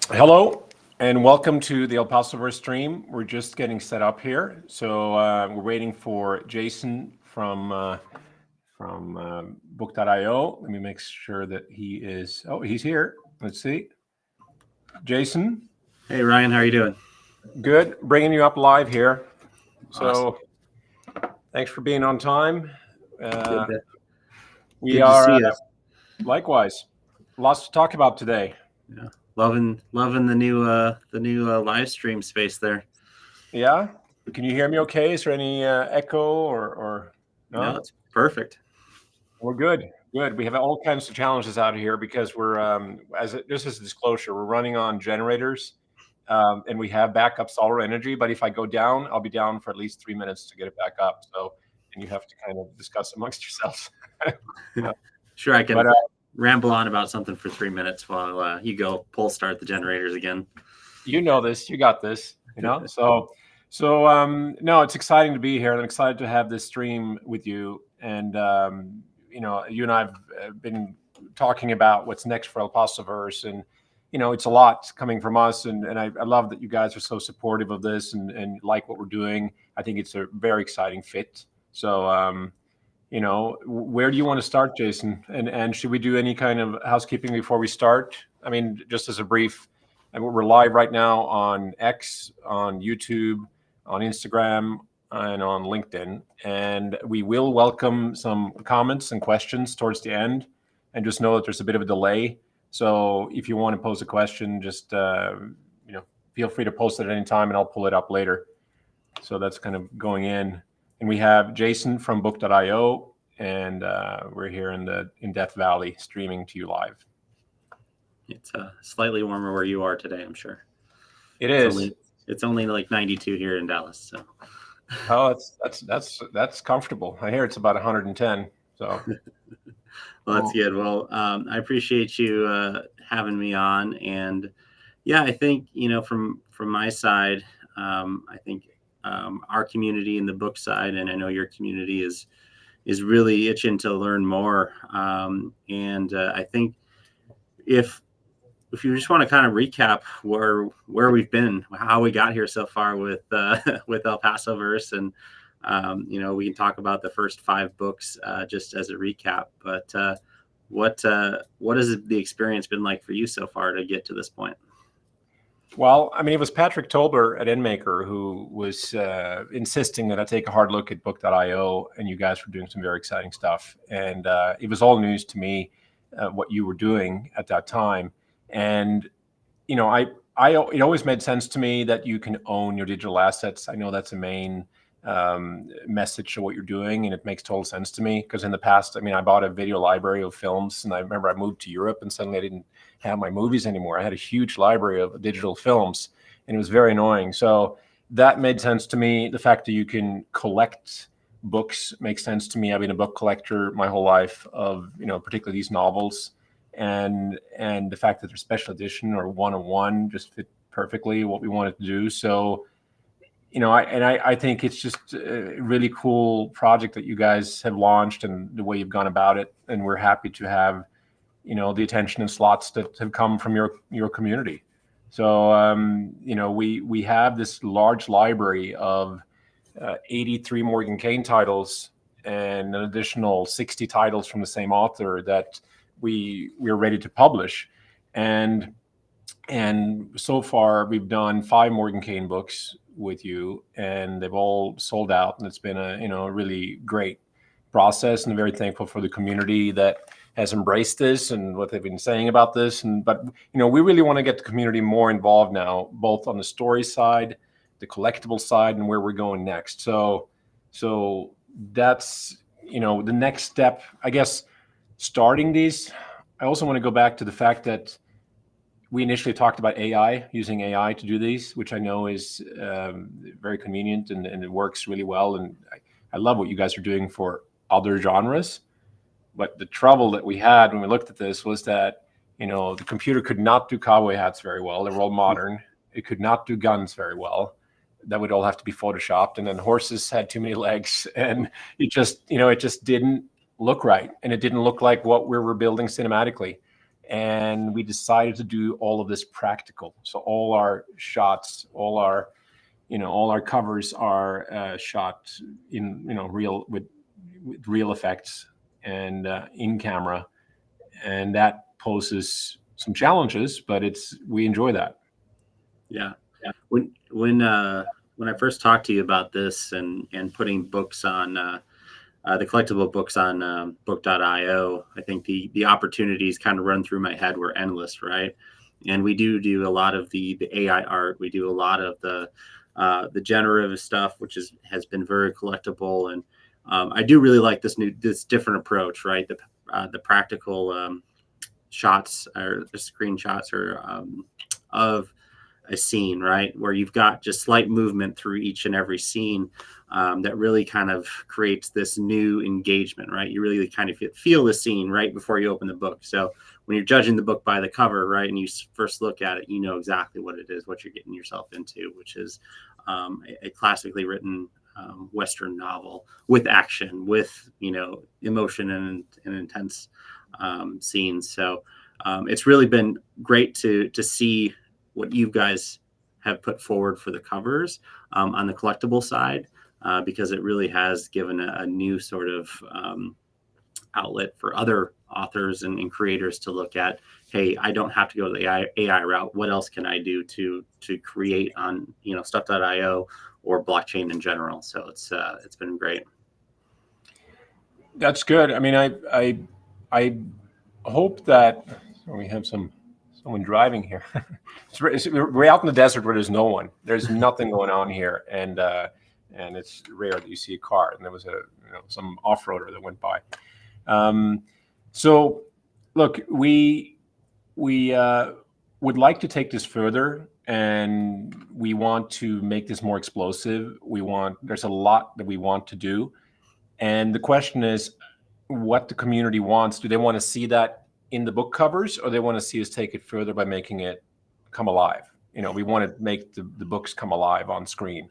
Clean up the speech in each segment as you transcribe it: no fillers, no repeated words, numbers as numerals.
Hello, and welcome to the Paso Verse stream. We're just getting set up here, so we're waiting for Jason from Book.io. Let me make sure that he is. Oh, he's here. Let's see, Jason. Hey Ryan, how are you doing? Good, bringing you up live here. Awesome. So, thanks for being on time. We Good are to see you. Likewise. Lots to talk about today. Yeah, loving the new live stream space there. Yeah, can you hear me? Okay, is there any echo or no? No, it's perfect. We're good. Good. We have all kinds of challenges out here because we're just as a disclosure, we're running on generators, and we have backup solar energy. But if I go down, I'll be down for at least 3 minutes to get it back up. So, and you have to kind of discuss amongst yourselves. Sure, I can ramble on about something for 3 minutes while you go pull start the generators again. You know this. You got this. You know. So no, it's exciting to be here. I'm excited to have this stream with you. And you and I've been talking about what's next for El Paso Verse, and it's a lot coming from us, and I love that you guys are so supportive of this and like what we're doing. I think it's a very exciting fit. So where do you want to start, Jason? And should we do any kind of housekeeping before we start? I mean, just as a brief, we're live right now on X, on YouTube, on Instagram, and on LinkedIn, and we will welcome some comments and questions towards the end, and just know that there's a bit of a delay. So if you want to pose a question, just feel free to post it at any time, and I'll pull it up later. So that's kind of going in, and we have Jason from Book.io, and we're here in Death Valley streaming to you live. It's slightly warmer where you are today, I'm sure. It is. It's only like 92 here in Dallas, so. Oh, that's comfortable. I hear it's about 110. So, well, that's good. Well, I appreciate you having me on, and yeah, I think from my side, I think our community and the book side, and I know your community is really itching to learn more, and I think if you just want to kind of recap where we've been, how we got here so far with El Paso Verse, and we can talk about the first 5 books just as a recap. But what has the experience been like for you so far to get to this point? Well, I mean, it was Patrick Tolber at Endmaker who was insisting that I take a hard look at Book.io, and you guys were doing some very exciting stuff, and it was all news to me what you were doing at that time. And, it always made sense to me that you can own your digital assets. I know that's a main message of what you're doing, and it makes total sense to me. Because in the past, I mean, I bought a video library of films, and I remember I moved to Europe, and suddenly I didn't have my movies anymore. I had a huge library of digital films, and it was very annoying. So that made sense to me. The fact that you can collect books makes sense to me. I've been a book collector my whole life, of particularly these novels, and the fact that they're special edition or one-on-one just fit perfectly what we wanted to do. So I think it's just a really cool project that you guys have launched, and the way you've gone about it. And we're happy to have, the attention and slots that have come from your community. So, we have this large library of 83 Morgan Cain titles and an additional 60 titles from the same author that we're ready to publish. And so far, we've done 5 Morgan Cain books with you, and they've all sold out. And it's been a really great process, and I'm very thankful for the community that has embraced this and what they've been saying about this. But we really want to get the community more involved now, both on the story side, the collectible side, and where we're going next. So that's the next step, I guess. Starting these, I also want to go back to the fact that we initially talked about AI, using AI to do these, which I know is very convenient, and it works really well. And I love what you guys are doing for other genres. But the trouble that we had when we looked at this was that, the computer could not do cowboy hats very well. They were all modern. It could not do guns very well. That would all have to be photoshopped. And then horses had too many legs, and it just didn't look right. And it didn't look like what we were building cinematically. And we decided to do all of this practical. So all our shots, all our covers are shot in real, with real effects, and in camera, and that poses some challenges, but we enjoy that. Yeah. When I first talked to you about this and putting books on the collectible books on book.io, I think the opportunities kind of run through my head were endless, right? And we do a lot of the AI art. We do a lot of the generative stuff, which has been very collectible. And I do really like this different approach, right? The practical shots or the screenshots of a scene, right, where you've got just slight movement through each and every scene that really kind of creates this new engagement, right? You really kind of feel the scene right before you open the book. So when you're judging the book by the cover, right, and you first look at it, you know exactly what it is, what you're getting yourself into, which is a classically written Western novel with action, with emotion and intense scenes. So it's really been great to see what you guys have put forward for the covers on the collectible side, because it really has given a new sort of outlet for other authors and creators to look at. Hey, I don't have to go the AI route. What else can I do to create on stuff.io or blockchain in general? So it's been great. That's good. I mean, I hope that we have someone driving here. We're out in the desert where there's no one. There's nothing going on here, and it's rare that you see a car. And there was some off-roader that went by. So, look, we would like to take this further, and we want to make this more explosive. There's a lot that we want to do, and the question is what the community wants. Do they want to see that in the book covers, or they want to see us take it further by making it come alive? We want to make the books come alive on screen.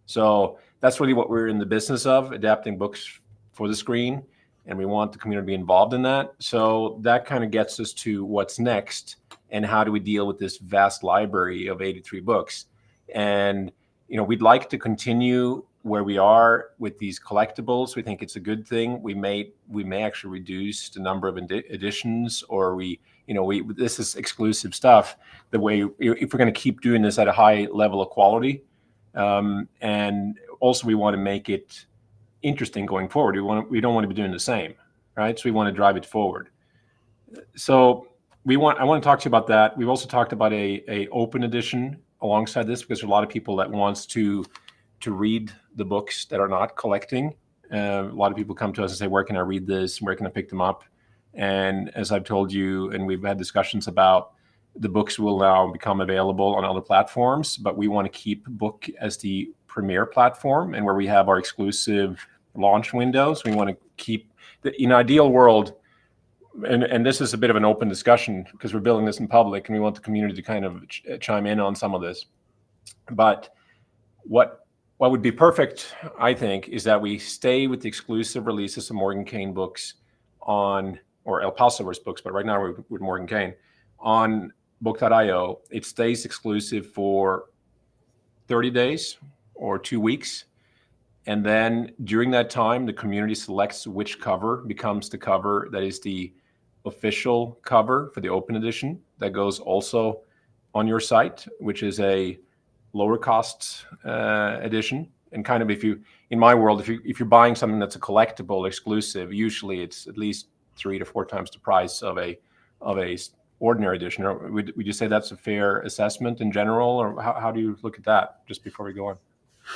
So that's really what we're in the business of, adapting books for the screen, and we want the community to be involved in that. So that kind of gets us to what's next, and how do we deal with this vast library of 83 books. And we'd like to continue where we are with these collectibles. We think it's a good thing. We may actually reduce the number of editions, or this is exclusive stuff. The way, if we're going to keep doing this at a high level of quality, and also we want to make it interesting going forward. We don't want to be doing the same, right? So we want to drive it forward. So I want to talk to you about that. We've also talked about a open edition alongside this, because there are a lot of people that wants to read the books that are not collecting. A lot of people come to us and say, where can I read this? Where can I pick them up? And as I've told you, and we've had discussions about, the books will now become available on other platforms, but we want to keep book as the premier platform and where we have our exclusive launch windows. We want to keep in ideal world, and this is a bit of an open discussion because we're building this in public and we want the community to kind of chime in on some of this. But what would be perfect, I think, is that we stay with the exclusive releases of Morgan Cain books on, or El Paso Verse books, but right now we're with Morgan Cain on book.io. It stays exclusive for 30 days or 2 weeks. And then during that time, the community selects which cover becomes the cover that is the official cover for the open edition that goes also on your site, which is a lower cost edition. And kind of, if you, in my world, if you're buying something that's a collectible exclusive, usually it's at least 3 to 4 times the price of a ordinary edition. Or would you say that's a fair assessment in general, or how do you look at that just before we go on?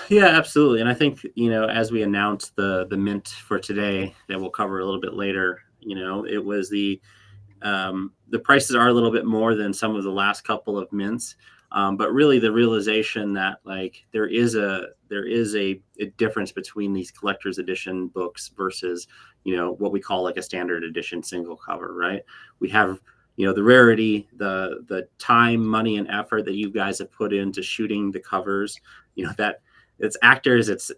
Yeah, absolutely. And I think, as we announced the mint for today that we'll cover a little bit later, it was the prices are a little bit more than some of the last couple of mints. But really the realization that like there is a difference between these collector's edition books versus, what we call like a standard edition single cover, right? We have, the rarity, the time, money, and effort that you guys have put into shooting the covers, that it's actors, it's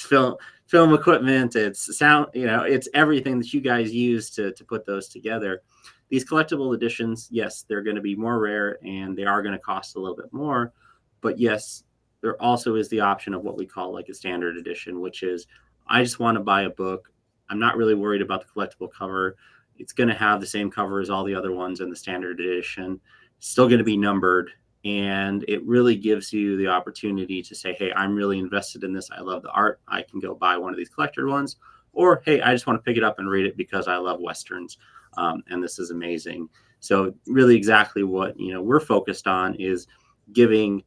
film equipment, it's sound, it's everything that you guys use to put those together. These collectible editions, yes, they're going to be more rare and they are going to cost a little bit more. But yes, there also is the option of what we call like a standard edition, which is I just want to buy a book. I'm not really worried about the collectible cover. It's going to have the same cover as all the other ones in the standard edition. It's still going to be numbered. And it really gives you the opportunity to say, hey, I'm really invested in this. I love the art. I can go buy one of these collector ones. Or, hey, I just want to pick it up and read it because I love Westerns. And this is amazing. So really exactly what, we're focused on is giving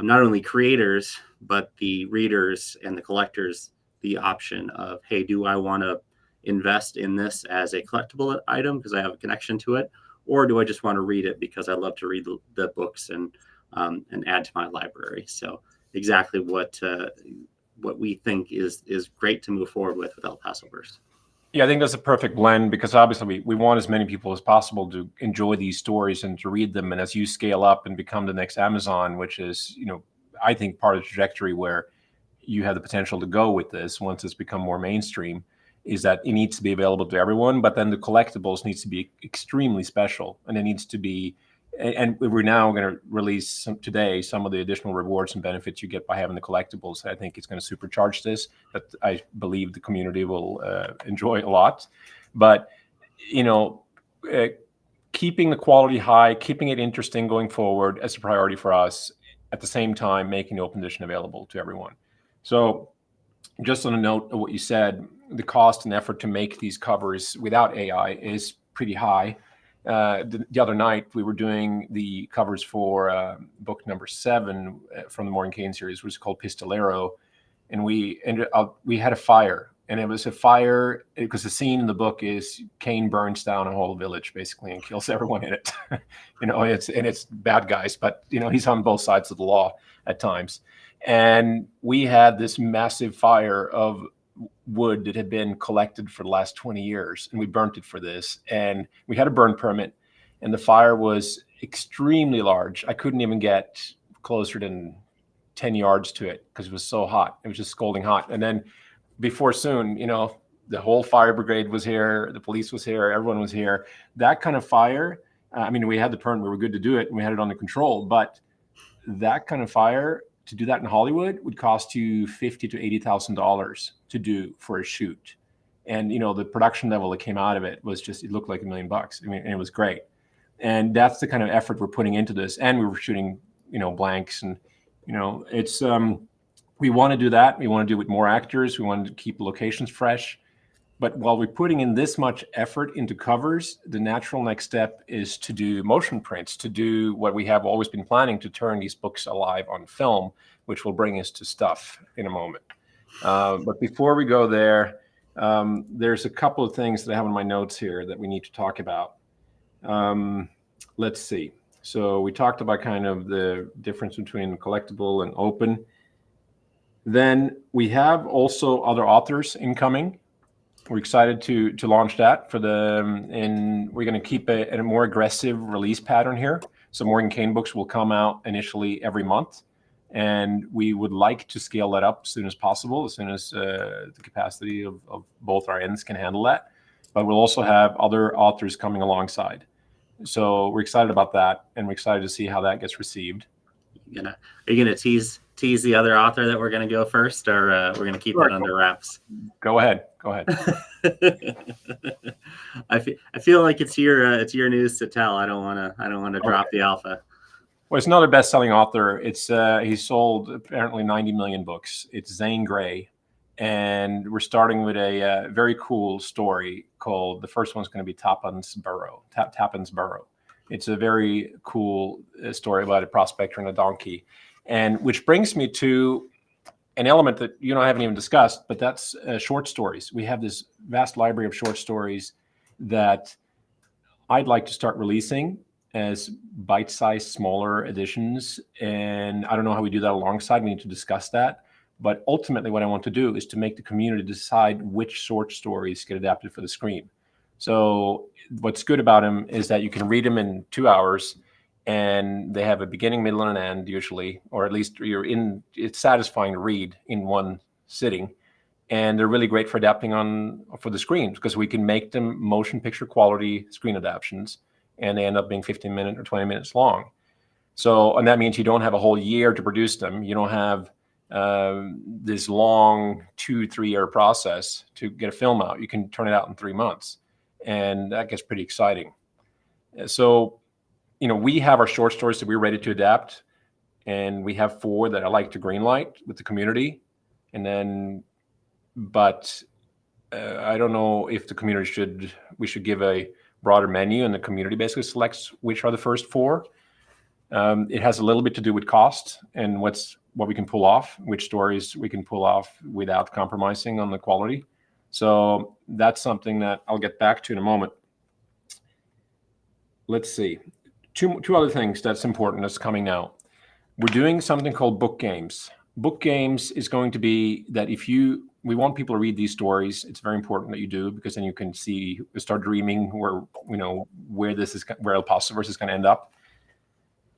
not only creators, but the readers and the collectors the option of, hey, do I want to invest in this as a collectible item because I have a connection to it? Or do I just want to read it because I love to read the books and add to my library? So exactly what we think is great to move forward with El Paso Verse. Yeah, I think that's a perfect blend because obviously we want as many people as possible to enjoy these stories and to read them. And as you scale up and become the next Amazon, which is, I think part of the trajectory where you have the potential to go with this once it's become more mainstream, is that it needs to be available to everyone, but then the collectibles needs to be extremely special, and it needs to be, and we're now going to release some of the additional rewards and benefits you get by having the collectibles. I think it's going to supercharge this, that I believe the community will enjoy a lot. But, keeping the quality high, keeping it interesting going forward as a priority for us, at the same time, making the open edition available to everyone. So just on a note of what you said, the cost and effort to make these covers without AI is pretty high. The other night, we were doing the covers for book number 7 from the Morgan Cain series, which is called Pistolero. And we had a fire. And it was a fire because the scene in the book is Cain burns down a whole village, basically, and kills everyone in it. It's bad guys, but, he's on both sides of the law at times. And we had this massive fire of wood that had been collected for the last 20 years, and we burnt it for this. And we had a burn permit, and the fire was extremely large. I couldn't even get closer than 10 yards to it because it was so hot. It was just scalding hot. And then before soon, the whole fire brigade was here, the police was here, everyone was here. That kind of fire, we had the permit, we were good to do it, and we had it under control. But that kind of fire, to do that in Hollywood, would cost you $50,000 to $80,000 to do for a shoot. And, the production level that came out of it was just, it looked like $1 million. And it was great. And that's the kind of effort we're putting into this. And we were shooting, blanks, and, it's, we want to do that. We want to do it with more actors. We want to keep locations fresh. But while we're putting in this much effort into covers, the natural next step is to do motion prints, to do what we have always been planning, to turn these books alive on film, which will bring us to stuff in a moment. But before we go there, there's a couple of things that I have in my notes here that we need to talk about. Let's see. So we talked about kind of the difference between collectible and open. Then we have also other authors incoming. We're excited to launch that for the, and we're going to keep a more aggressive release pattern here. So Morgan Kane books will come out initially every month, and we would like to scale that up as soon as possible, as soon as the capacity of both our ends can handle that. But we'll also have other authors coming alongside. So we're excited about that, and we're excited to see how that gets received. Are you gonna tease the other author that we're gonna go first, or we're gonna keep that under wraps? Go ahead. I feel like it's your news to tell. I don't want to drop the alpha. Well, it's not a best-selling author. It's he's sold apparently 90 million books. It's Zane Grey, and we're starting with a very cool story called, the first one's going to be Tappan's Burrow. It's a very cool story about a prospector and a donkey, and which brings me to an element that you and I haven't even discussed, but that's short stories. We have this vast library of short stories that I'd like to start releasing as bite-sized, smaller editions. And I don't know how we do that alongside. We need to discuss that. But ultimately, what I want to do is to make the community decide which short stories get adapted for the screen. So what's good about them is that you can read them in 2 hours, and they have a beginning, middle, and an end usually, or at least it's satisfying to read in one sitting. And they're really great for adapting for the screens, because we can make them motion picture quality screen adaptions, and they end up being 15 minutes or 20 minutes long. So, and that means you don't have a whole year to produce them. You don't have this long 2-3 year process to get a film out. You can turn it out in 3 months, and that gets pretty exciting. So, we have our short stories that we're ready to adapt, and we have 4 that I like to greenlight with the community. And then, but I don't know if the community we should give a broader menu, and the community basically selects which are the first 4. It has a little bit to do with cost and what we can pull off, which stories we can pull off without compromising on the quality. So that's something that I'll get back to in a moment. Let's see. Two other things that's important that's coming now. We're doing something called book games. Book games is going to be that we want people to read these stories. It's very important that you do, because then you can start dreaming where El Paso Verse is going to end up.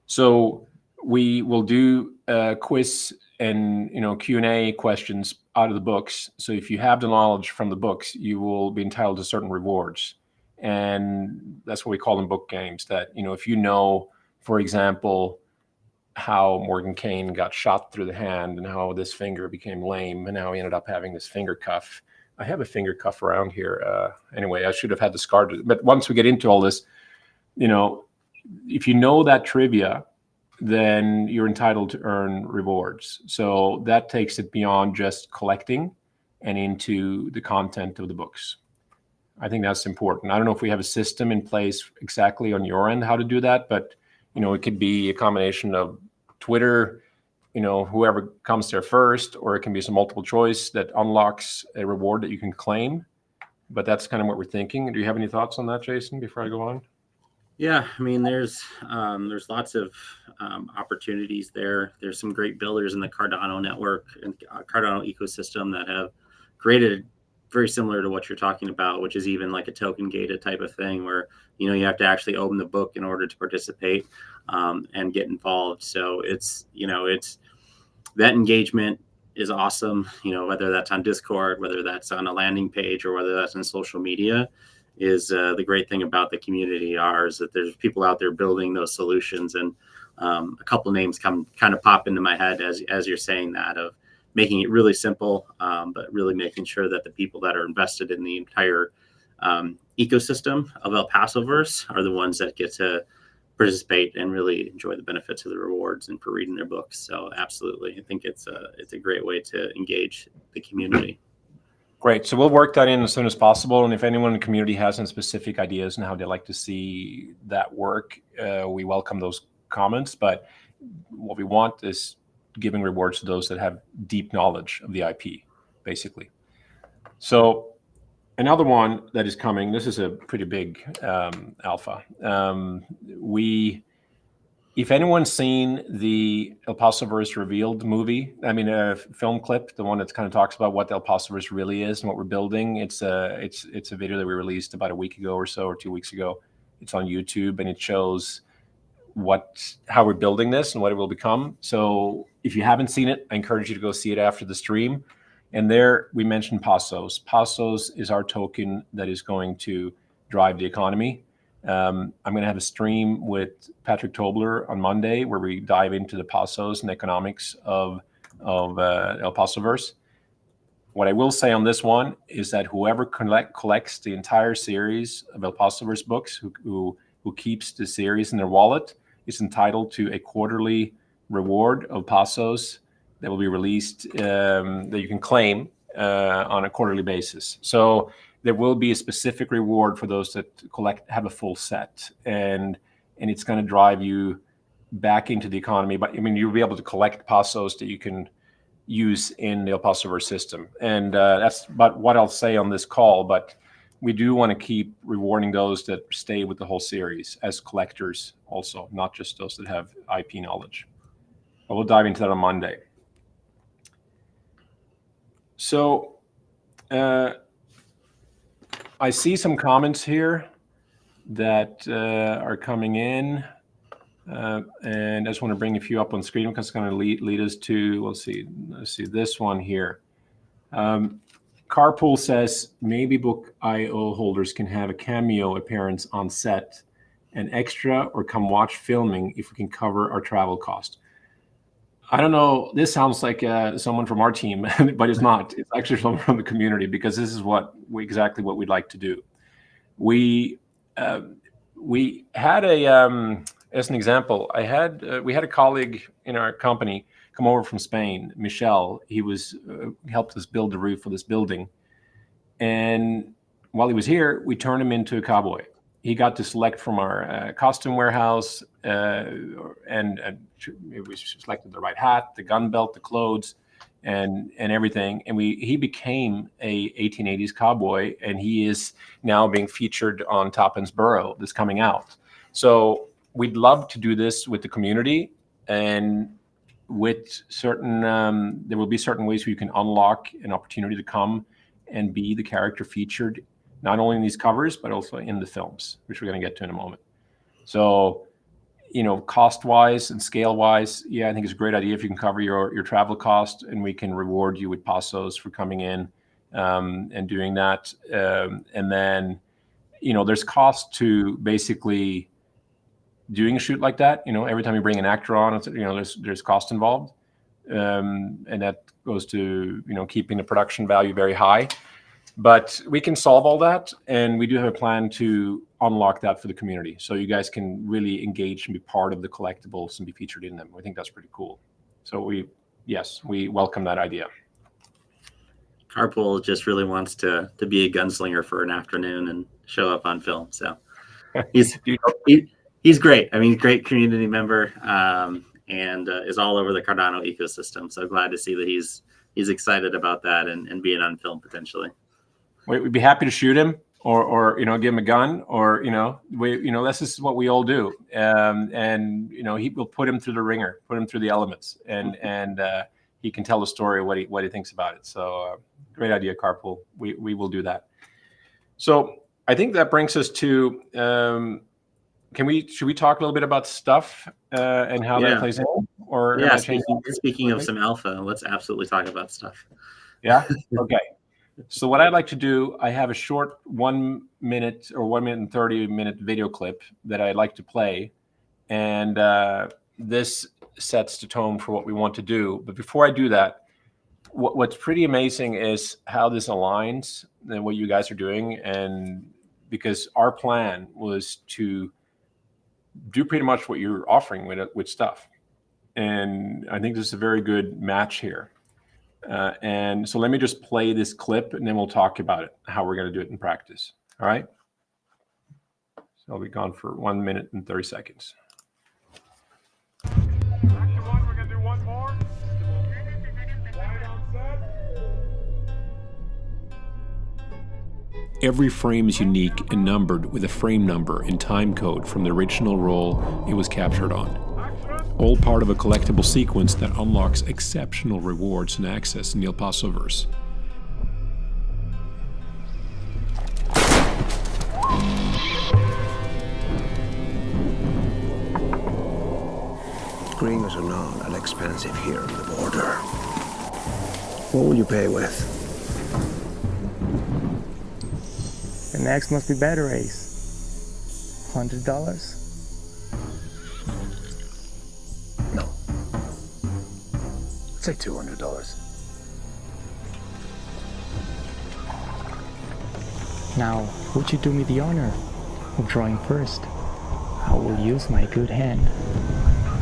So we will do a quiz and Q&A questions out of the books. So if you have the knowledge from the books, you will be entitled to certain rewards. And that's what we call them book games. That, if for example, how Morgan Kane got shot through the hand, and how this finger became lame, and how he ended up having this finger cuff. I have a finger cuff around here. Anyway, I should have had the scar. But once we get into all this, if you know that trivia, then you're entitled to earn rewards. So that takes it beyond just collecting and into the content of the books. I think that's important. I don't know if we have a system in place exactly on your end how to do that, but it could be a combination of Twitter, whoever comes there first, or it can be some multiple choice that unlocks a reward that you can claim. But that's kind of what we're thinking. Do you have any thoughts on that, Jason, before I go on? Yeah, I mean, there's lots of opportunities there. There's some great builders in the Cardano network and Cardano ecosystem that have created very similar to what you're talking about, which is even like a token gated type of thing where, you have to actually open the book in order to participate and get involved. So it's that engagement is awesome, whether that's on Discord, whether that's on a landing page, or whether that's on social media. Is the great thing about the community is that there's people out there building those solutions. And a couple names kind of pop into my head as you're saying that, of making it really simple, but really making sure that the people that are invested in the entire ecosystem of El Paso Verse are the ones that get to participate and really enjoy the benefits of the rewards and for reading their books. So absolutely, I think it's a great way to engage the community. Great. So we'll work that in as soon as possible. And if anyone in the community has some specific ideas on how they'd like to see that work, we welcome those comments. But what we want is giving rewards to those that have deep knowledge of the IP. basically. So another one that is coming, this is a pretty big alpha. If anyone's seen the El Paso Verse Revealed movie, I mean, a film clip, the one that kind of talks about what the El Paso Verse really is and what we're building, it's a video that we released about a week ago or so, or 2 weeks ago. It's on YouTube, and it shows how we're building this and what it will become. So if you haven't seen it, I encourage you to go see it after the stream. And there we mentioned Pasos. Pasos is our token that is going to drive the economy. I'm going to have a stream with Patrick Tobler on Monday where we dive into the Pasos and economics of El Paso Verse. What I will say on this one is that whoever collects the entire series of El Paso Verse books, who keeps the series in their wallet, is entitled to a quarterly reward of Pasos that will be released, that you can claim on a quarterly basis. So there will be a specific reward for those that have a full set, and it's going to drive you back into the economy. But I mean, you'll be able to collect Pasos that you can use in the El Paso Verse system, and that's about what I'll say on this call. But we do want to keep rewarding those that stay with the whole series as collectors also, not just those that have IP knowledge. But we'll dive into that on Monday. So I see some comments here that are coming in, and I just want to bring a few up on screen because it's going to lead us to, let's see this one here. Carpool says maybe Book.io holders can have a cameo appearance on set, an extra, or come watch filming if we can cover our travel cost. I don't know. This sounds like someone from our team, but it's not. It's actually someone from the community, because this is exactly what we'd like to do. We had as an example, we had a colleague in our company come over from Spain, Michel. He helped us build the roof for this building, and while he was here, we turned him into a cowboy. He got to select from our costume warehouse, and we selected the right hat, the gun belt, the clothes, and everything. And he became a 1880s cowboy, and he is now being featured on Top End's Burrow that's coming out. So we'd love to do this with the community, and with certain, there will be certain ways where you can unlock an opportunity to come and be the character featured, not only in these covers, but also in the films, which we're going to get to in a moment. So, cost-wise and scale-wise, yeah, I think it's a great idea if you can cover your travel cost, and we can reward you with Pasos for coming in and doing that. And then, there's cost to basically doing a shoot like that. Every time you bring an actor on, there's cost involved, and that goes to keeping the production value very high. But we can solve all that, and we do have a plan to unlock that for the community, so you guys can really engage and be part of the collectibles and be featured in them. We think that's pretty cool. So we welcome that idea. Carpool just really wants to be a gunslinger for an afternoon and show up on film. So he's great. I mean, great community member, and is all over the Cardano ecosystem. So glad to see that he's excited about that and being on film potentially. We'd be happy to shoot him, or give him a gun, or this is what we all do, and we'll put him through the ringer, put him through the elements, and he can tell the story what he thinks about it. So great idea, Carpool. We will do that. So I think that brings us to should we talk a little bit about stuff and how that plays in? Or speaking of some alpha, let's absolutely talk about stuff. Yeah. Okay. So what I'd like to do, I have a short 1 minute or 1 minute and 30-minute video clip that I'd like to play, and this sets the tone for what we want to do. But before I do that, what's pretty amazing is how this aligns and what you guys are doing, and because our plan was to do pretty much what you're offering with stuff, and I think this is a very good match here. And so let me just play this clip, and then we'll talk about it, how we're going to do it in practice. All right. So I'll be gone for 1 minute and 30 seconds. Action one, we're going to do one more. Right on set. Every frame is unique and numbered with a frame number and time code from the original roll it was captured on. All part of a collectible sequence that unlocks exceptional rewards and access in the Paso Verse. Gringos are known and expensive here on the border. What will you pay with? The next must be better, Ace. $100? No. Say $200. Now, would you do me the honor of drawing first? I will use my good hand.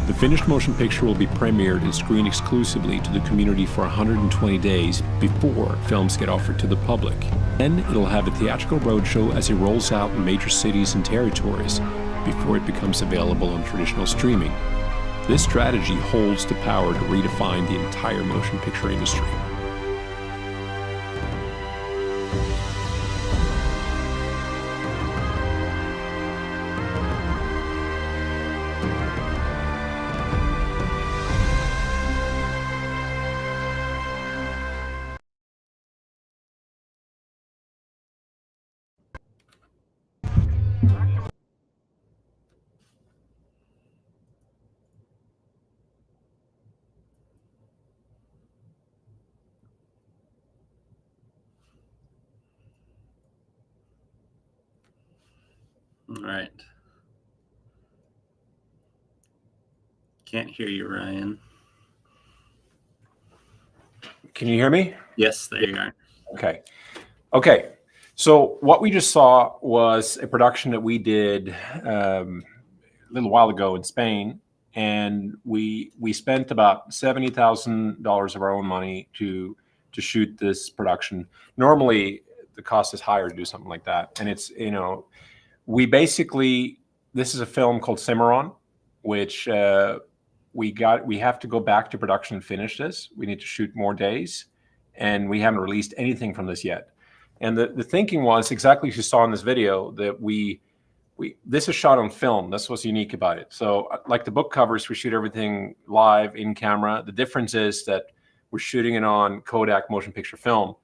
The finished motion picture will be premiered and screened exclusively to the community for 120 days before films get offered to the public. Then it'll have a theatrical roadshow as it rolls out in major cities and territories before it becomes available on traditional streaming. This strategy holds the power to redefine the entire motion picture industry. All right. Can't hear you, Ryan. Can you hear me? Yes, there you are. Okay. Okay. So what we just saw was a production that we did a little while ago in Spain, and we spent about $70,000 of our own money to shoot this production. Normally, the cost is higher to do something like that, and it's we basically, this is a film called Cimarron, which we have to go back to production and finish this. We need to shoot more days, and we haven't released anything from this yet. And the thinking was exactly as you saw in this video, that this is shot on film. That's what's unique about it. So like the book covers, we shoot everything live in camera. The difference is that we're shooting it on Kodak motion picture film,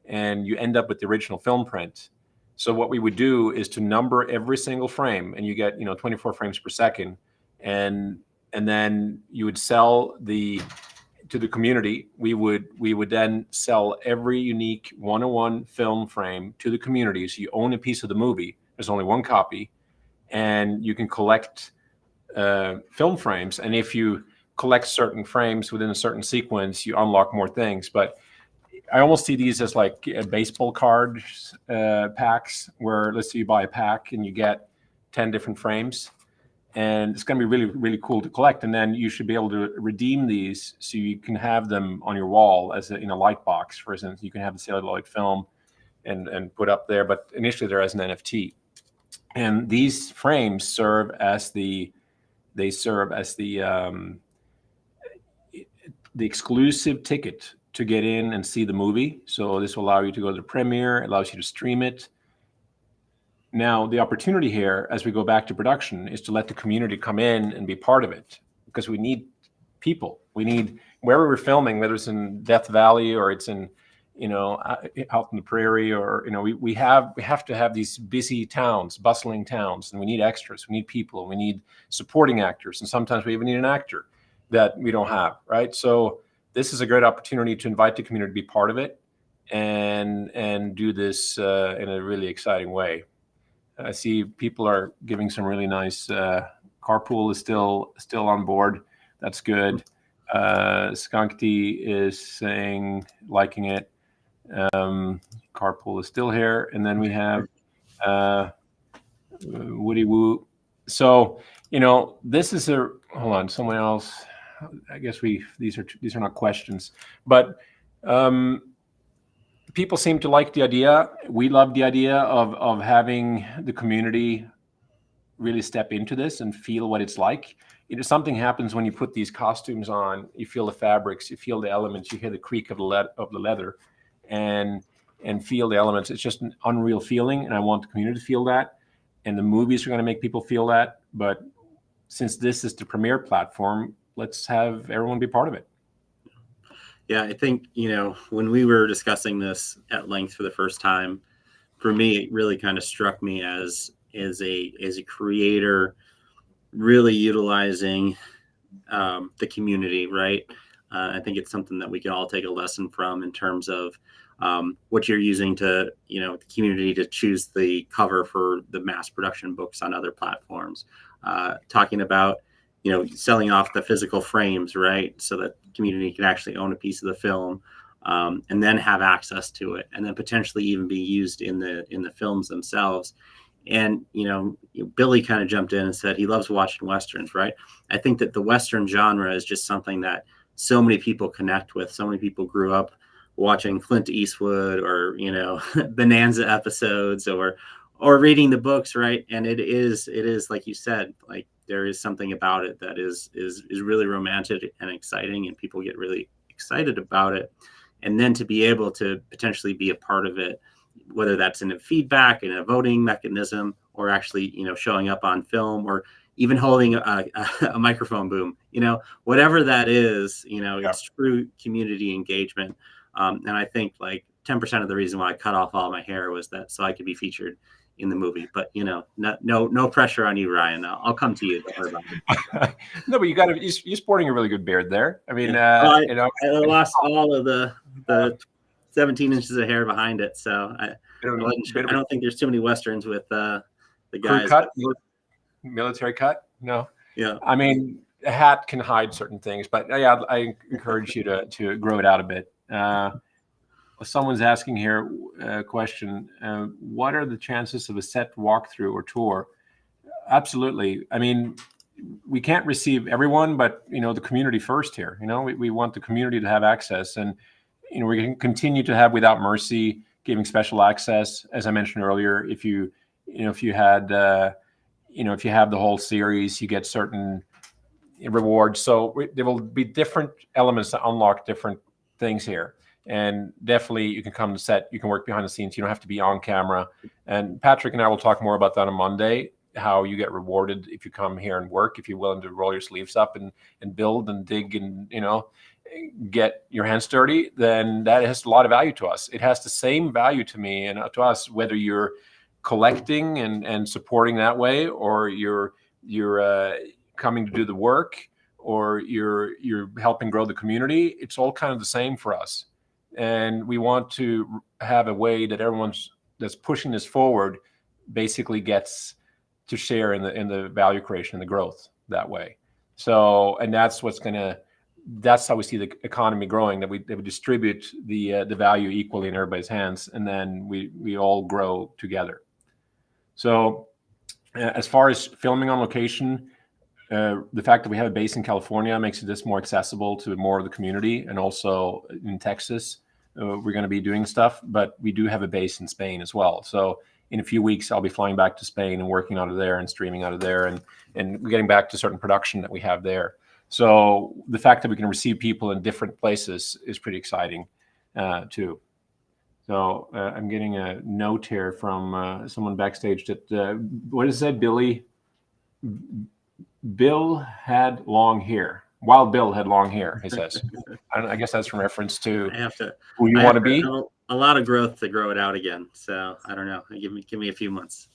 and you end up with the original film print. So what we would do is to number every single frame, and you get 24 frames per second, and then you would sell to the community. We would then sell every unique 101 film frame to the community. So you own a piece of the movie. There's only one copy, and you can collect film frames. And if you collect certain frames within a certain sequence, you unlock more things. But I almost see these as like baseball card packs, where let's say you buy a pack and you get 10 different frames. And it's going to be really, really cool to collect. And then you should be able to redeem these so you can have them on your wall as in a light box, for instance. You can have the celluloid film and put up there, but initially they're as an NFT. And these frames serve as the exclusive ticket to get in and see the movie. So this will allow you to go to the premiere. It allows you to stream it. Now, the opportunity here, as we go back to production, is to let the community come in and be part of it, because we need people. We need, wherever we're filming, whether it's in Death Valley or it's in, out in the prairie, or we have to have these busy towns, bustling towns, and we need extras. We need people. We need supporting actors, and sometimes we even need an actor that we don't have, right? So this is a great opportunity to invite the community to be part of it and do this in a really exciting way. I see people are giving some really nice. Carpool is still on board. That's good. Skunkty is saying, liking it. Carpool is still here, and then we have Woody Woo. So this is hold on, someone else. I guess these are not questions, but people seem to like the idea. We love the idea of having the community really step into this and feel what it's like. Something happens when you put these costumes on. You feel the fabrics, you feel the elements, you hear the creak of the leather, and and feel the elements. It's just an unreal feeling, and I want the community to feel that. And the movies are going to make people feel that. But since this is the premiere platform, let's have everyone be part of it. Yeah, I think, when we were discussing this at length for the first time, for me, it really kind of struck me as a creator really utilizing the community, right? I think it's something that we can all take a lesson from in terms of what you're using to, the community to choose the cover for the mass production books on other platforms. Talking about, selling off the physical frames, right? So that the community can actually own a piece of the film, and then have access to it, and then potentially even be used in the films themselves. And, Billy kind of jumped in and said he loves watching Westerns, right? I think that the Western genre is just something that so many people connect with. So many people grew up watching Clint Eastwood or, Bonanza episodes or reading the books, right? And it is like you said, like there is something about it that is really romantic and exciting, and people get really excited about it. And then to be able to potentially be a part of it, whether that's in a feedback, in a voting mechanism, or actually, showing up on film, or even holding a microphone boom, whatever that is, it's true community engagement. And I think like 10% of the reason why I cut off all my hair was that so I could be featured in the movie. But no pressure on you, Ryan. I'll come to you. Don't worry about it. No, but you're sporting a really good beard there. I mean, I lost all of the 17 inches of hair behind it, so I don't think there's too many Westerns with the guys. Cut, military cut. No. Yeah. I mean, a hat can hide certain things, but yeah, I encourage you to grow it out a bit. Someone's asking here a question. What are the chances of a set walkthrough or tour? Absolutely. I mean, we can't receive everyone, but the community first here. We want the community to have access, and we can continue to have Without Mercy giving special access, as I mentioned earlier. If you have the whole series, you get certain rewards. So there will be different elements that unlock different things here. And definitely you can come to set, you can work behind the scenes. You don't have to be on camera. And Patrick and I will talk more about that on Monday, how you get rewarded if you come here and work, if you're willing to roll your sleeves up and build and dig and, get your hands dirty, then that has a lot of value to us. It has the same value to me and to us, whether you're collecting and supporting that way, or you're coming to do the work, or you're helping grow the community. It's all kind of the same for us. And we want to have a way that everyone that's pushing this forward basically gets to share in the value creation and the growth that way. So, and that's how we see the economy growing, that we distribute the value equally in everybody's hands, and then we all grow together. So as far as filming on location, the fact that we have a base in California makes this more accessible to more of the community, and also in Texas, we're going to be doing stuff, but we do have a base in Spain as well. So in a few weeks, I'll be flying back to Spain and working out of there and streaming out of there, and getting back to certain production that we have there. So the fact that we can receive people in different places is pretty exciting too. So I'm getting a note here from someone backstage that, what does it say, Billy? Bill had long hair. Wild Bill had long hair, he says. I guess that's from reference to who you want to be. A lot of growth to grow it out again. So I don't know. Give me a few months.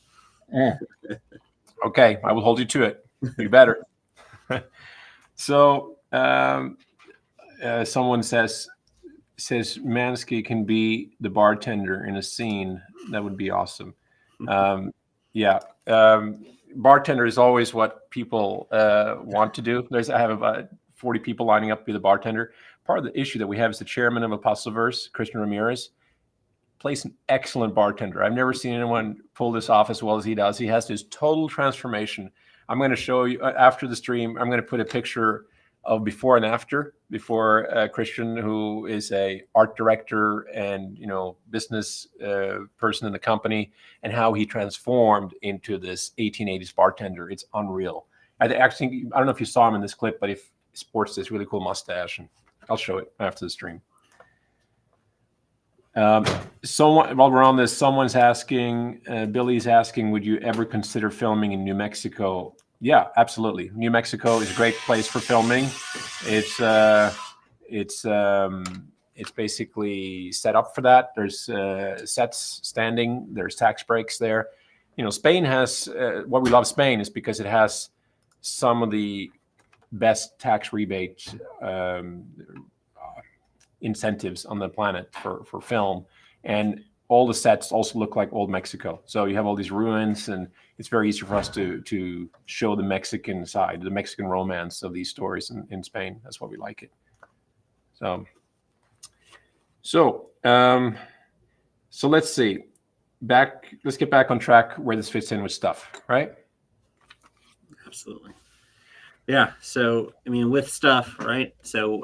Okay, I will hold you to it. You better. So someone says Mansky can be the bartender in a scene. That would be awesome. Bartender is always what people want to do. I have about 40 people lining up to be the bartender. Part of the issue that we have is the chairman of Paso Verse, Christian Ramirez, plays an excellent bartender. I've never seen anyone pull this off as well as he does. He has this total transformation. I'm going to show you after the stream. I'm going to put a picture of before and after. Before Christian, who is a art director and business person in the company, and how he transformed into this 1880s bartender. It's unreal. I don't know if you saw him in this clip, but he sports this really cool mustache, and I'll show it after the stream. Someone, while we're on this, someone's asking, Billy's asking, would you ever consider filming in New Mexico? Yeah, absolutely. New Mexico is a great place for filming. It's basically set up for that. There's sets standing. There's tax breaks there. Spain has what we love Spain is because it has some of the best tax rebate incentives on the planet for film, and all the sets also look like old Mexico. So you have all these ruins, and it's very easy for us to show the Mexican side, the Mexican romance of these stories in Spain. That's why we like it. So let's see. Let's get back on track where this fits in with stuff, right? Absolutely. Yeah. So, I mean, with stuff, right? So,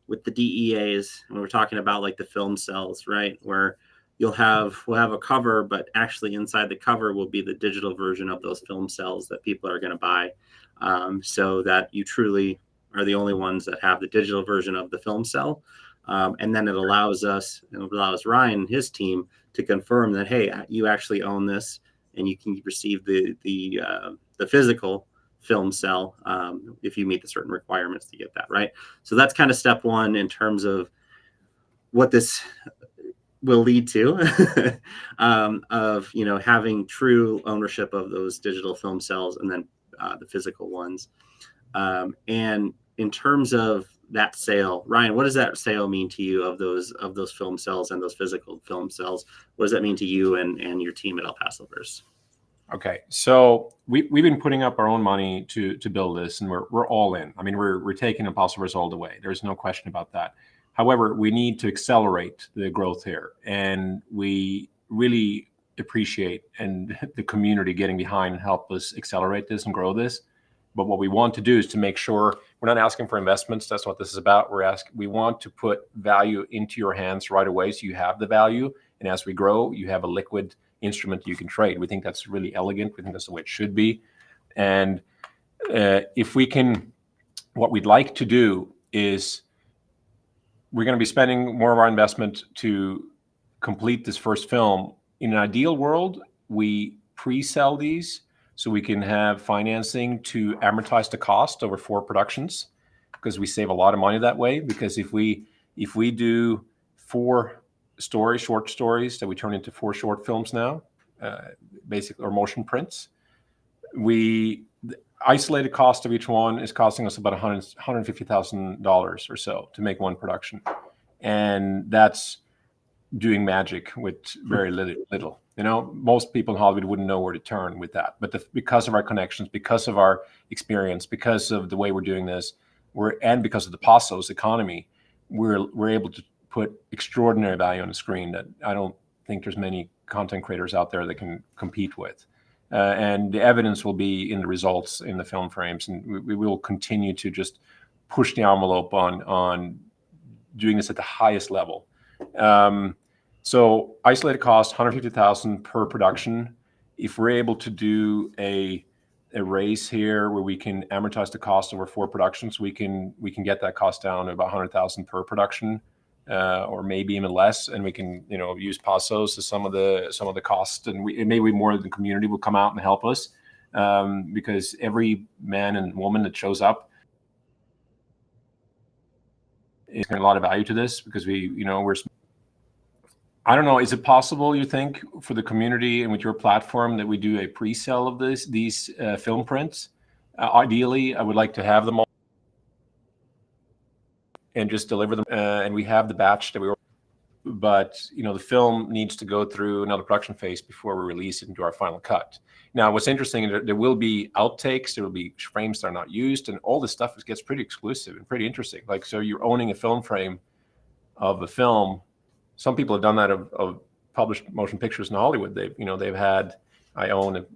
with the DEAs, and we're talking about like the film cells, right? Where we'll have a cover, but actually inside the cover will be the digital version of those film cells that people are going to buy, so that you truly are the only ones that have the digital version of the film cell. And then it allows Ryan and his team to confirm that, hey, you actually own this, and you can receive the physical film cell if you meet the certain requirements to get that, right? So that's kind of step one in terms of what this will lead to of having true ownership of those digital film cells, and then the physical ones. And in terms of that sale, Ryan, what does that sale mean to you of those film cells and those physical film cells? What does that mean to you and your team at El Paso Verse? Okay, so we've been putting up our own money to build this, and we're all in. I mean, we're taking El Paso Verse all the way. There's no question about that. However, we need to accelerate the growth here, and we really appreciate and the community getting behind and help us accelerate this and grow this. But what we want to do is to make sure we're not asking for investments. That's what this is about. We want to put value into your hands right away, so you have the value, and as we grow, you have a liquid instrument you can trade. We think that's really elegant. We think that's the way it should be. And if we can, what we'd like to do is we're going to be spending more of our investment to complete this first film. In an ideal world, we pre-sell these so we can have financing to amortize the cost over 4 productions, because we save a lot of money that way. Because if we do 4 short stories that we turn into 4 short films now, basically, or motion prints, the isolated cost of each one is costing us about $150,000 or so to make one production, and that's doing magic with very little. Most people in Hollywood wouldn't know where to turn with that, but because of our connections, because of our experience, because of the way we're doing this, and because of the Paso's economy, we're able to put extraordinary value on the screen that I don't think there's many content creators out there that can compete with. And the evidence will be in the results in the film frames, and we will continue to just push the envelope on doing this at the highest level. So isolated cost, $150,000 per production. If we're able to do a raise here where we can amortize the cost over 4 productions, we can get that cost down to about $100,000 per production. Or maybe even less, and we can use Pasos as some of the cost, and maybe more of the community will come out and help us, because every man and woman that shows up is getting a lot of value to this, because we're. I don't know. Is it possible, you think, for the community and with your platform that we do a pre-sale of these film prints? Ideally, I would like to have them all and just deliver them, and we have the batch that we ordered. But the film needs to go through another production phase before we release it into our final cut. Now, what's interesting, there will be outtakes, there will be frames that are not used, and all this stuff gets pretty exclusive and pretty interesting. Like, so you're owning a film frame of a film. Some people have done that of published motion pictures in Hollywood. They've had, I own a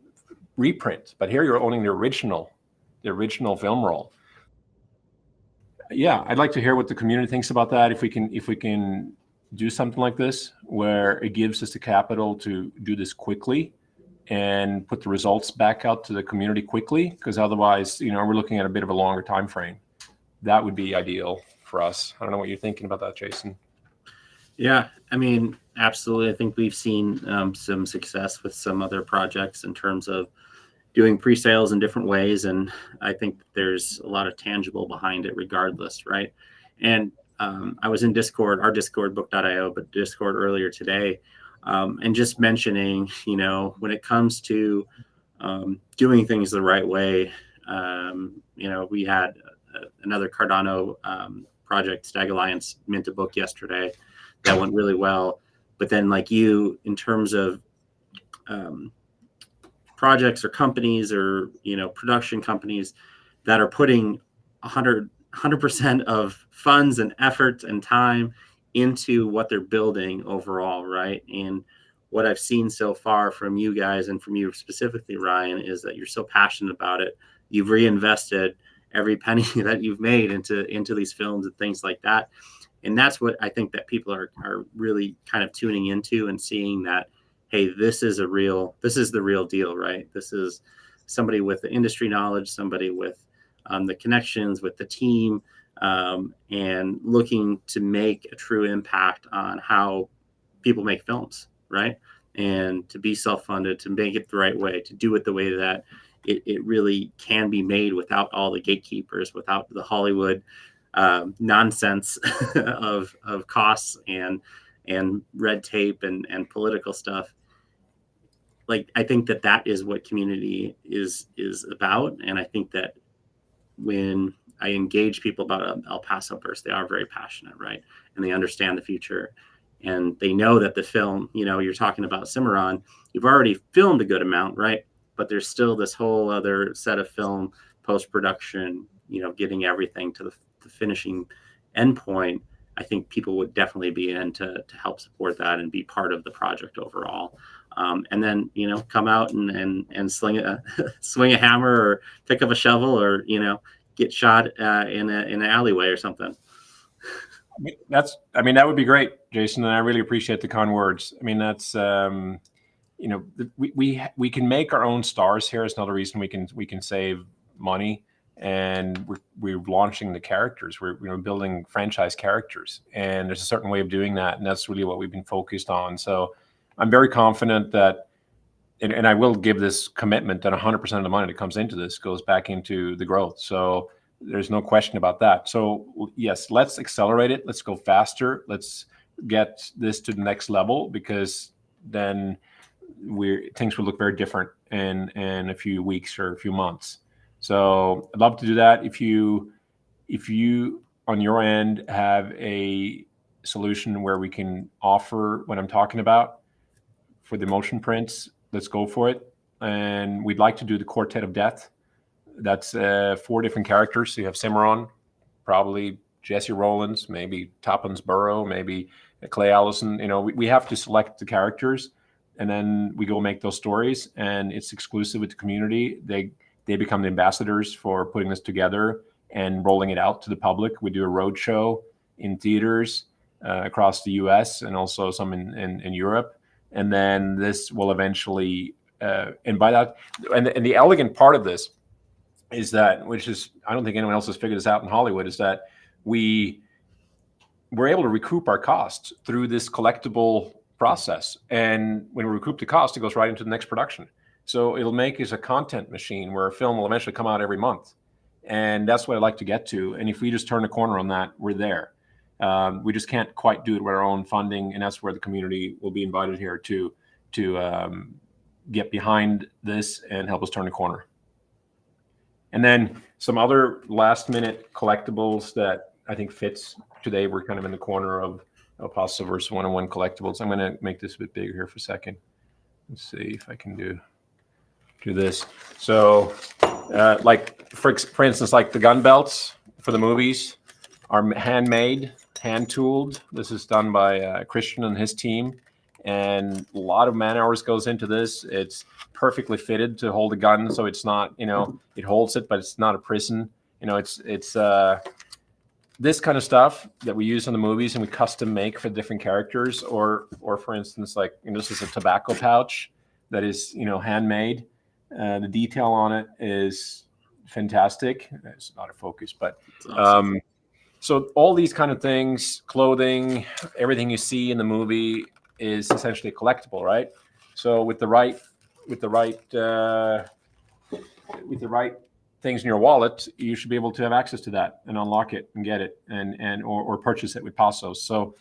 reprint, but here you're owning the original film roll. Yeah, I'd like to hear what the community thinks about that. If we can do something like this, where it gives us the capital to do this quickly and put the results back out to the community quickly, because otherwise, we're looking at a bit of a longer time frame. That would be ideal for us. I don't know what you're thinking about that, Jason. Yeah, I mean, absolutely. I think we've seen some success with some other projects in terms of doing pre-sales in different ways, and I think there's a lot of tangible behind it regardless, right? And I was in Discord, our Discord, book.io, but Discord earlier today, and just mentioning, when it comes to doing things the right way, we had another Cardano project, Stag Alliance, mint a book yesterday that went really well. But then, like you, in terms of um, projects or companies or production companies that are putting 100% of funds and effort and time into what they're building overall, right? And what I've seen so far from you guys and from you specifically, Ryan, is that you're so passionate about it. You've reinvested every penny that you've made into these films and things like that. And that's what I think that people are really kind of tuning into and seeing that, hey, this is the real deal, right? This is somebody with the industry knowledge, somebody with the connections with the team, and looking to make a true impact on how people make films, right? And to be self-funded, to make it the right way, to do it the way that it really can be made without all the gatekeepers, without the Hollywood nonsense of costs and red tape and political stuff. Like, I think that is what community is about, and I think that when I engage people about El Paso Verse, they are very passionate, right? And they understand the future, and they know that the film, you're talking about Cimarron, you've already filmed a good amount, right? But there's still this whole other set of film post-production, getting everything to the finishing endpoint. I think people would definitely be in to help support that and be part of the project overall. And then, come out and sling swing a hammer or pick up a shovel or, get shot in an alleyway or something. That would be great, Jason. And I really appreciate the kind words. I mean, that's, we can make our own stars here. It's another reason we can save money. And we're launching the characters. We're building franchise characters, and there's a certain way of doing that, and that's really what we've been focused on. So I'm very confident that, and I will give this commitment that 100% of the money that comes into this goes back into the growth. So there's no question about that. So yes, let's accelerate it. Let's go faster. Let's get this to the next level, because then things will look very different in a few weeks or a few months. So I'd love to do that. If you on your end have a solution where we can offer what I'm talking about for the motion prints, let's go for it. And we'd like to do the Quartet of Death. That's 4 different characters. So you have Cimarron, probably Jesse Rollins, maybe Toppins Burrow, maybe Clay Allison. We have to select the characters, and then we go make those stories, and it's exclusive with the community. They become the ambassadors for putting this together and rolling it out to the public. We do a road show in theaters across the U.S. and also some in Europe. And then this will eventually, and by that, and the elegant part of this is that, which is, I don't think anyone else has figured this out in Hollywood, is that we're able to recoup our costs through this collectible process. And when we recoup the cost, it goes right into the next production. So it'll make us a content machine where a film will eventually come out every month. And that's what I'd like to get to. And if we just turn the corner on that, we're there. We just can't quite do it with our own funding. And that's where the community will be invited here to get behind this and help us turn the corner. And then some other last minute collectibles that I think fits today. We're kind of in the corner of El Paso Verse 101 collectibles. I'm going to make this a bit bigger here for a second. Let's see if I can do this. So like for instance, like the gun belts for the movies are handmade, hand tooled. This is done by Christian and his team, and a lot of man hours goes into this. It's perfectly fitted to hold a gun, so it's not, it holds it, but it's not a prison. It's this kind of stuff that we use in the movies and we custom make for different characters, or for instance, like, this is a tobacco pouch that is, handmade. The detail on it is fantastic. It's not a focus, but awesome. So all these kind of things, clothing, everything you see in the movie is essentially a collectible, right? So with the right things in your wallet, you should be able to have access to that and unlock it and get it or purchase it with Pasos. So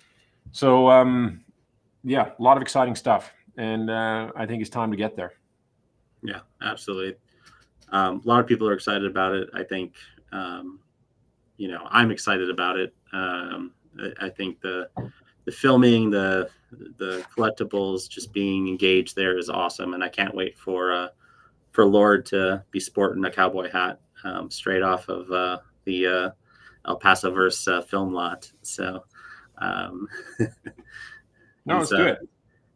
yeah, a lot of exciting stuff, and I think it's time to get there. Yeah, absolutely. A lot of people are excited about it. I think, I'm excited about it. I think the filming, the collectibles, just being engaged there is awesome, and I can't wait for Lord to be sporting a cowboy hat straight off of the El Paso Verse film lot. So No, let's do it.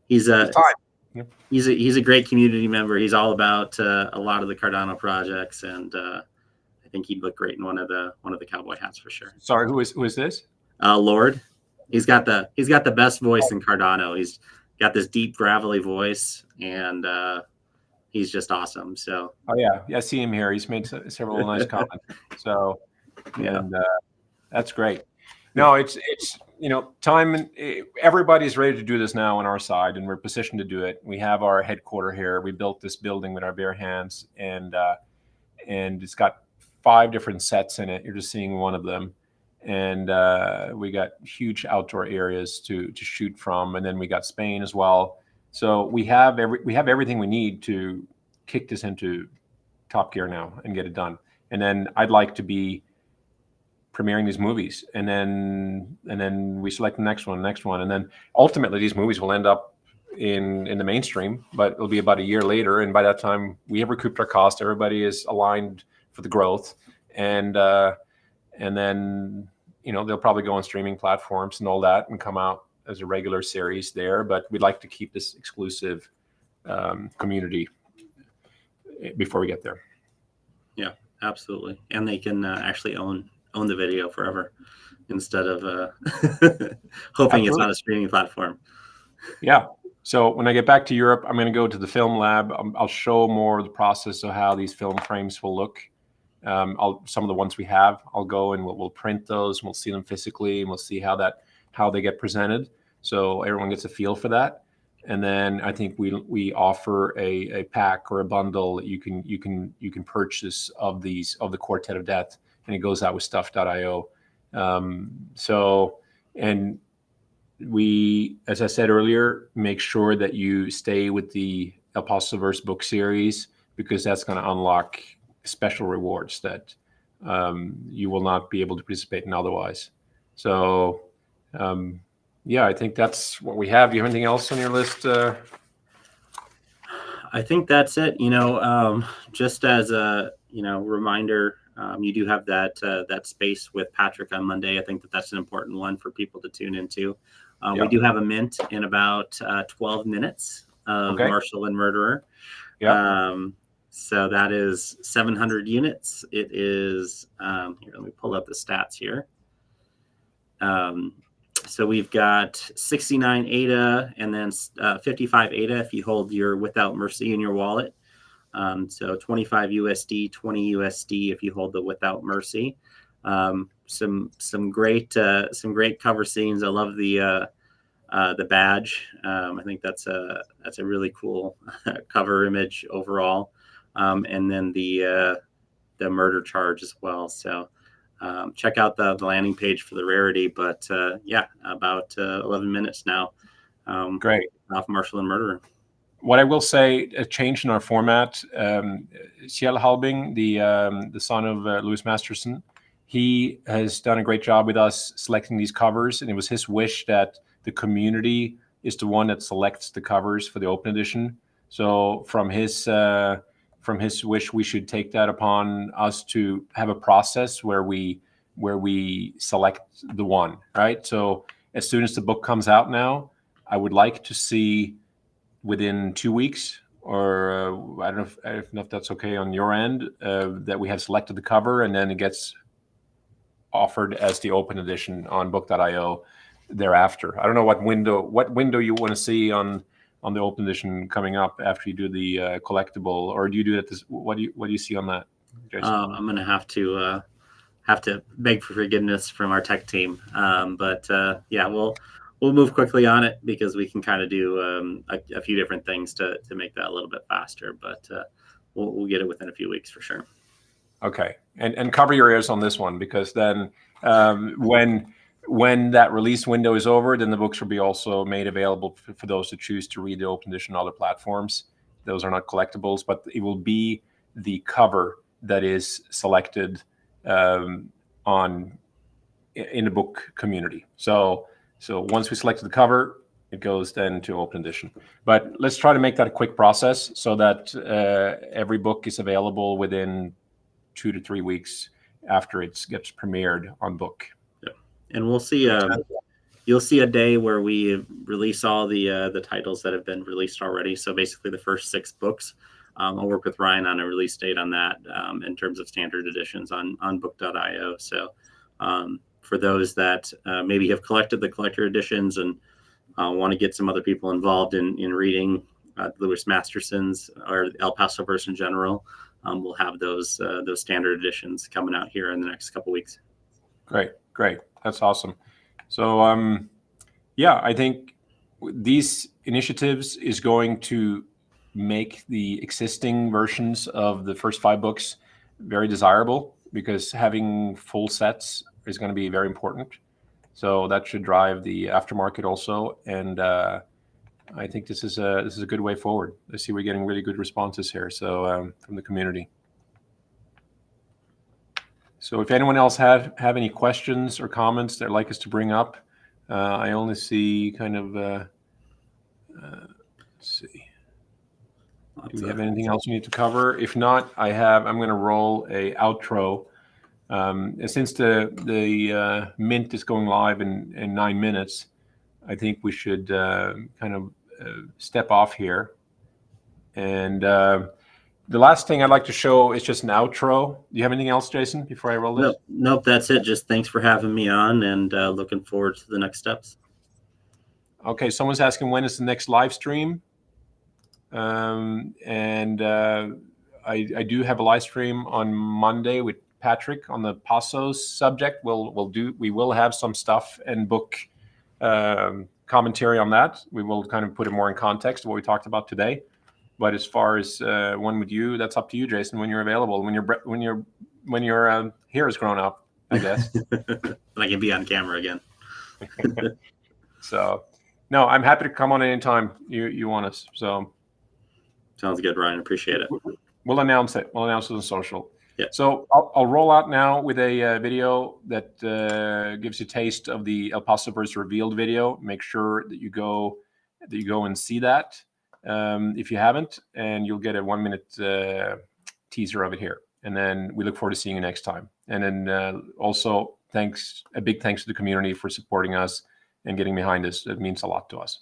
He's It's time. Yep. He's a great community member. He's all about a lot of the Cardano projects, and I think he'd look great in one of the cowboy hats for sure. Sorry, who is this? Lord. He's got the best voice in Cardano. He's got this deep gravelly voice, and he's just awesome. So yeah, I see him here. He's made several nice comments. So yeah, and that's great. No, it's time. Everybody's ready to do this now on our side, and we're positioned to do it. We have our headquarter here. We built this building with our bare hands, and it's got 5 different sets in it. You're just seeing one of them, and we got huge outdoor areas to shoot from, and then we got Spain as well. So we have everything we need to kick this into top gear now and get it done. And then I'd like to be premiering these movies, and then we select the next one, and then ultimately these movies will end up in the mainstream, but it'll be about a year later, and by that time we have recouped our cost. Everybody is aligned for the growth, and then they'll probably go on streaming platforms and all that and come out as a regular series there. But we'd like to keep this exclusive community before we get there. Yeah, absolutely. And they can actually own the video forever instead of hoping It's on a streaming platform. Yeah. So when I get back to Europe, I'm going to go to the film lab. I'll show more of the process of how these film frames will look. Some of the ones we have, I'll go and we'll print those, and we'll see them physically, and we'll see how they get presented, so everyone gets a feel for that. And then I think we offer a pack or a bundle that you can purchase of the Quartet of Death, and it goes out with stuff.io. And we, as I said earlier, make sure that you stay with the El Paso Verse book series, because that's going to unlock special rewards that you will not be able to participate in otherwise. So yeah, I think that's what we have. Do you have anything else on your list? I think that's it. Just as a reminder, you do have that space with Patrick on Monday. I think that's an important one for people to tune into. We do have a mint in about 12 minutes of Marshall and Murderer. Yeah. So that is 700 units. It is here. Let me pull up the stats here. So we've got 69 ADA and then 55 ADA if you hold your Without Mercy in your wallet. So 25 USD, 20 USD if you hold the Without Mercy. Some great cover scenes. I love the badge. I think that's a really cool cover image overall. And then the murder charge as well. So check out the landing page for the rarity. But about 11 minutes now. Great. Off Marshall and Murderer. What I will say, a change in our format. Kjell Halbing, the son of Louis Masterson, he has done a great job with us selecting these covers, and it was his wish that the community is the one that selects the covers for the open edition. So from his wish, we should take that upon us to have a process where we select the one, right? So as soon as the book comes out now, I would like to see within 2 weeks, or I don't know if that's okay on your end, that we have selected the cover, and then it gets offered as the open edition on book.io thereafter. I don't know what window you want to see on the open edition coming up after you do the collectible, or do you do that? What do you see on that, Jason? I'm going to have have to beg for forgiveness from our tech team. But yeah, we'll move quickly on it because we can kind of do a few different things to make that a little bit faster. But we'll get it within a few weeks for sure. Okay, and cover your ears on this one, because then when that release window is over, then the books will be also made available for those who choose to read the open edition on other platforms. Those are not collectibles, but it will be the cover that is selected in the book community. So once we select the cover, it goes then to open edition. But let's try to make that a quick process so that every book is available within 2 to 3 weeks after it gets premiered on book. Yeah. And we'll see. You'll see a day where we release all the titles that have been released already. So basically, the first 6 books. I'll work with Ryan on a release date on that in terms of standard editions on book.io. So for those that maybe have collected the collector editions and want to get some other people involved in reading Lewis Masterson's or El Paso Verse in general, we'll have those standard editions coming out here in the next couple weeks. Great. That's awesome. So yeah, I think these initiatives is going to make the existing versions of the first 5 books very desirable, because having full sets is going to be very important. So that should drive the aftermarket also, and I think this is a good way forward. I see we're getting really good responses here, so from the community. So if anyone else have any questions or comments they'd like us to bring up, I only see kind of let's see. Do we have anything else we need to cover? If not, I'm going to roll a outro. Since the mint is going live in 9 minutes, I think we should kind of step off here. And the last thing I'd like to show is just an outro. Do you have anything else, Jason, before I roll this? Nope, that's it. Just thanks for having me on, and looking forward to the next steps. Okay, someone's asking when is the next live stream? I do have a live stream on Monday with Patrick on the Paso subject. We will have some stuff and book commentary on that. We will kind of put it more in context of what we talked about today. But as far as one with you, that's up to you, Jason. When you're available, when your hair is grown up, I guess. And I can be on camera again. So, no, I'm happy to come on anytime you want us. So. Sounds good, Ryan. Appreciate it. We'll announce it. We'll announce it on social. Yeah. So I'll roll out now with a video that gives you a taste of the El Paso Verse revealed video. Make sure that you go and see that if you haven't, and you'll get a 1-minute teaser of it here. And then we look forward to seeing you next time. And then also a big thanks to the community for supporting us and getting behind us. It means a lot to us.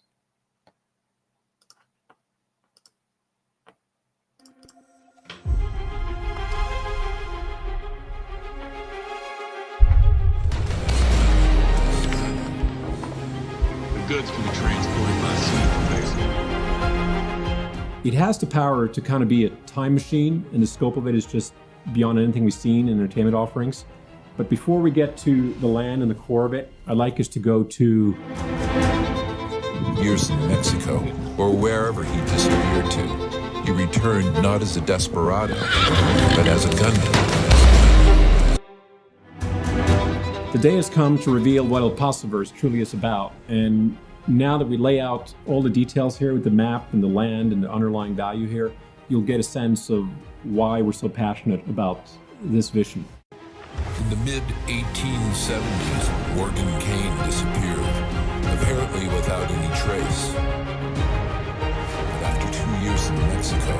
Goods can be transported by sea, basically. It has the power to kind of be a time machine, and the scope of it is just beyond anything we've seen in entertainment offerings. But before we get to the land and the core of it, I'd like us to go to years in Mexico, or wherever he disappeared to. He returned not as a desperado, but as a gunman. The day has come to reveal what El Paso Verse truly is about. And now that we lay out all the details here with the map and the land and the underlying value here, you'll get a sense of why we're so passionate about this vision. In the mid-1870s, Morgan Kane disappeared, apparently without any trace. But after 2 years in Mexico,